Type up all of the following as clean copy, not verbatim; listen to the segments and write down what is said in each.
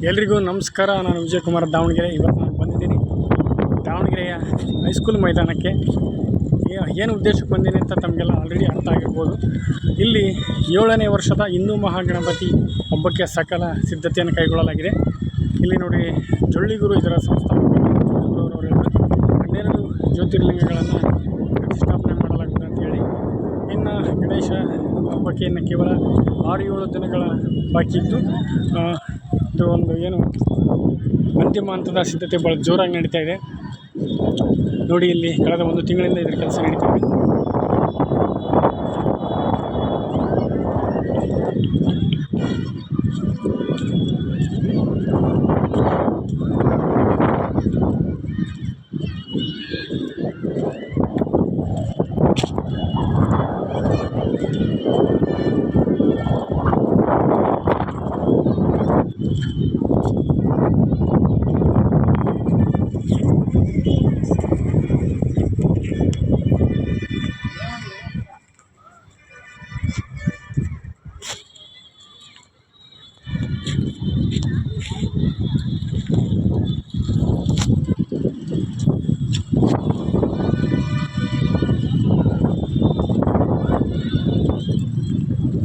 ಎಲ್ರಿಗೂ ನಮಸ್ಕಾರ. ನಾನು ವಿಜಯಕುಮಾರ್ ದಾವಣಗೆರೆ. ಇವತ್ತು ನಾನು ಬಂದಿದ್ದೀನಿ ದಾವಣಗೆರೆಯ ಹೈಸ್ಕೂಲ್ ಮೈದಾನಕ್ಕೆ. ಏನು ಉದ್ದೇಶಕ್ಕೆ ಬಂದೀನಿ ಅಂತ ತಮಗೆಲ್ಲ ಆಲ್ರೆಡಿ ಅರ್ಥ ಆಗಿರ್ಬೋದು. ಇಲ್ಲಿ 7ನೇ ವರ್ಷದ ಹಿಂದೂ ಮಹಾಗಣಪತಿ ಹಬ್ಬಕ್ಕೆ ಸಕಲ ಸಿದ್ಧತೆಯನ್ನು ಕೈಗೊಳ್ಳಲಾಗಿದೆ. ಇಲ್ಲಿ ನೋಡಿ, ಜೊಳ್ಳಿಗುರು ಇದರ ಸಂಸ್ಥಾಪಕರು ಜೊಳ್ಳಿಗುರುವವರು ಹೇಳಿದ್ರು 12 ಜ್ಯೋತಿರ್ಲಿಂಗಗಳನ್ನು ಪ್ರತಿಷ್ಠಾಪನೆ ಮಾಡಲಾಗುತ್ತೆ ಅಂತೇಳಿ. ಇನ್ನು ಗಣೇಶ ಹಬ್ಬಕ್ಕೆ ಇನ್ನು ಕೇವಲ 6-7 ದಿನಗಳ ಬಾಕಿ ಇದ್ದು, ಇದು ಒಂದು ಏನು ಅಂತಿಮ ಹಂತದ ಸಿದ್ಧತೆ ಭಾಳ ಜೋರಾಗಿ ನಡೀತಾ ಇದೆ. ನೋಡಿ, ಇಲ್ಲಿ ಕಳೆದ 1 ತಿಂಗಳಿಂದ ಇದರ ಕೆಲಸ ನಡೀತಾ ಇದೆ.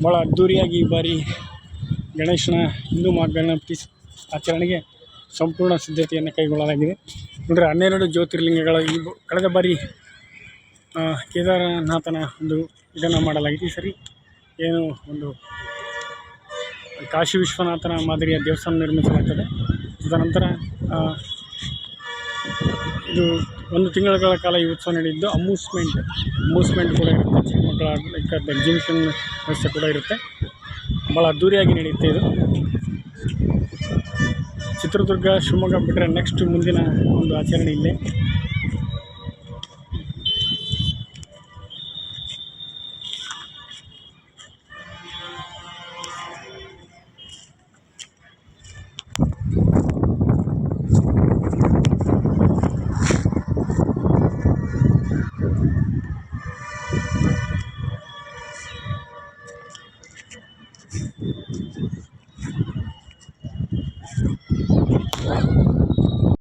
ಭಾಳ ಅದ್ಧೂರಿಯಾಗಿ ಈ ಬಾರಿ ಗಣೇಶನ ಹಿಂದೂ ಮಹಾಗಣಪತಿ ಆಚರಣೆಗೆ ಸಂಪೂರ್ಣ ಸಿದ್ಧತೆಯನ್ನು ಕೈಗೊಳ್ಳಲಾಗಿದೆ. ನೋಡ್ರಿ, 12 ಜ್ಯೋತಿರ್ಲಿಂಗಗಳ ಕಳೆದ ಬಾರಿ ಕೇದಾರನಾಥನ ಒಂದು ಇದನ್ನು ಮಾಡಲಾಗಿದೆ. ಈ ಸರಿ ಏನು ಒಂದು ಕಾಶಿ ವಿಶ್ವನಾಥನ ಮಾದರಿಯ ದೇವಸ್ಥಾನ ನಿರ್ಮಿಸಲಾಗ್ತದೆ. ತದನಂತರ ಇದು 1 ತಿಂಗಳ ಕಾಲ ಈ ಉತ್ಸವ ನಡೆಯಿದ್ದು ಅಮ್ಯೂಸ್ಮೆಂಟ್ ಕೂಡ ಇರುತ್ತೆ. ಚಿಕ್ಕ ಮಕ್ಕಳ ಎಕ್ಸಿಬಿಷನ್ ವ್ಯವಸ್ಥೆ ಕೂಡ ಇರುತ್ತೆ. ಭಾಳ ಅದ್ಧೂರಿಯಾಗಿ ನಡೆಯುತ್ತೆ ಇದು. ಚಿತ್ರದುರ್ಗ, ಶಿವಮೊಗ್ಗ ಬಿಟ್ಟರೆ ನೆಕ್ಸ್ಟ್ ಮುಂದಿನ ಒಂದು ಆಚರಣೆ ಇಲ್ಲೇ